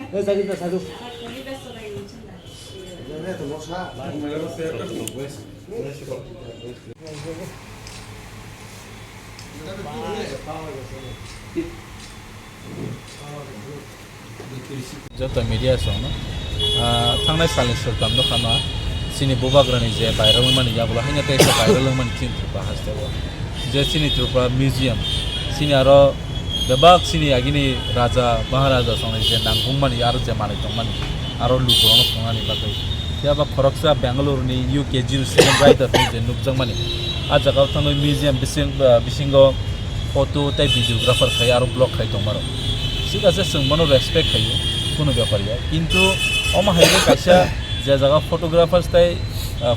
Sadu, sadu. Jota media sono thangnai salisor kamno khama sini bobagrani je viral mani jabla hanya te viral mani tin trupa hastewa je sini trupa museum sini aro debak sini agini raja maharaja sonai je nangum mani aro je mani tongmani aro lupurono khongani bakai siapa khoroksa Bangalore ni UK Jerusalem writer ni je nukjang mani a jaga thangoi museum bisingo photo tai videographer khai aro blog khai tongmaro ঠিক আছে সঙ্গমানো respect খাইয়ে কোনো ব্যাপারিয়া কিন্তু অমা হাইরে কাইসা যে জায়গা photographers তাই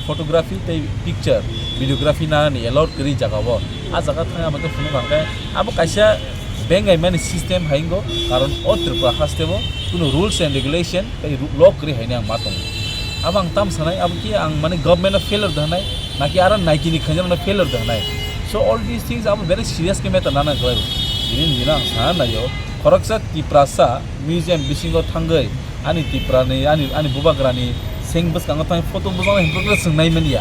ফটোগ্রাফি তাই পিকচার ভিডিওগ্রাফি না নি এলাউড করি জায়গাব আ জায়গা থাকে আমাদের ফোন ভাঙায় আবো কাইসা বেঙ্গাই মানে সিস্টেম হাইঙ্গো কারণ ও ত্রিপুরা হাসতেব কোনো রুলস এন্ড রেগুলেশন তাই ল করি হাইনে আং মাতং আব আং তাম সানাই আব কি আং মানে গভর্নমেন্ট ফেলার দানাই নাকি আর নাইকিনি খাইজানো ফেলার দানাই সো অল দিস থিংস আব ভেরি সিরিয়াস কে মেটা নানা গয় দিন দিন আং সানা নাইও Koroksa tiprasa museum bisingo thangai ani tiprani ani bubagrani sengbus kang thang photo bujang himprogre sungnai mania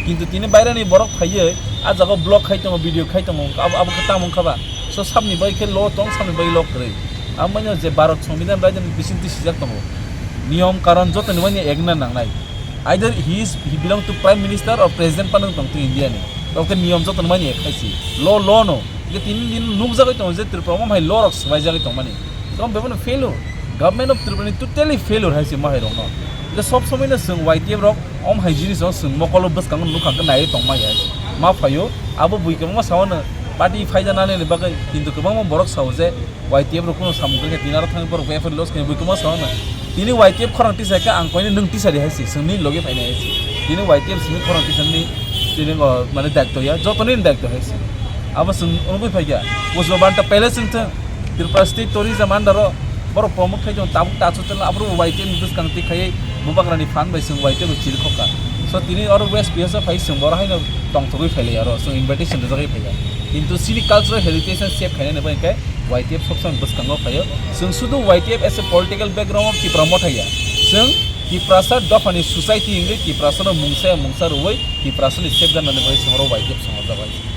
kintu tini bairani borok khaiye a jaga blog khaitongo video khaitongo ab khata mong khaba so sabni bai ke lo tong sabni bai lok kre amanya je bharat সংবিধান rajani bisinti sijak tongo niyom karon jotoni mani egna nangnai either he belong to prime minister or president panang tong to India ni oke niyom jotoni mani ekhaisi lo no तीन दिन look जगह तो जे त्रिपुरा में लो रक्स वाइ जगह तो माने कम बेबन failure government of Tripura totally failure हाइसे माहे रंग न सब समय न जों वाइटिएफ रक अम हाइजिनि जों जों मकल बस कांग नुखांग नाय तो माय मा फायो आबो बुइके मा सावन पार्टी फाइजानाने ने बागै किन्तु गोबां बरक साव जे वाइटिएफ रक कुनो सामुगै दिनार थांग पर वेफर लस के बुइके मा सावन तिनि वाइटिएफ खरंति सायका आं कोइने नंति सारि हाइसे जोंनि लगे फाइना हाइसे तिनि वाइटिएफ सिनि खरंति साननि तिनि माने दायित्वया जतनि दायित्व हाइसे अब जों उनबो फाइया बसबा बान्ता पहले जोंथ त्रिपुरा स्टेट टूरिज्म आन्डारो बर प्रमोट खाइजों ताबु ताचुतल आब्रु वाइटिएफ निदुस कांति खायै बुबाग्रानि फान बाय जों वाइटिएफ चिल खका सो तिनि और वेस्ट पिएस फाइ जों बर हाइनो तंथगै फाइले आरो जों इनभाइटेशन जगै फाइया किन्तु सिनि कल्चरल हेरिटेज सेफ खायने बायखाय वाइटिएफ सबसम बस कांगो फायो जों सुदु वाइटिएफ एस ए पॉलिटिकल बैकग्राउंड कि प्रमोट हाया जों तिप्रासा दफानि सोसाइटी इंगे तिप्रासा मुंसा रुवै तिप्रासानि सेफ जानानै बाय जों वाइटिएफ संग जाबाय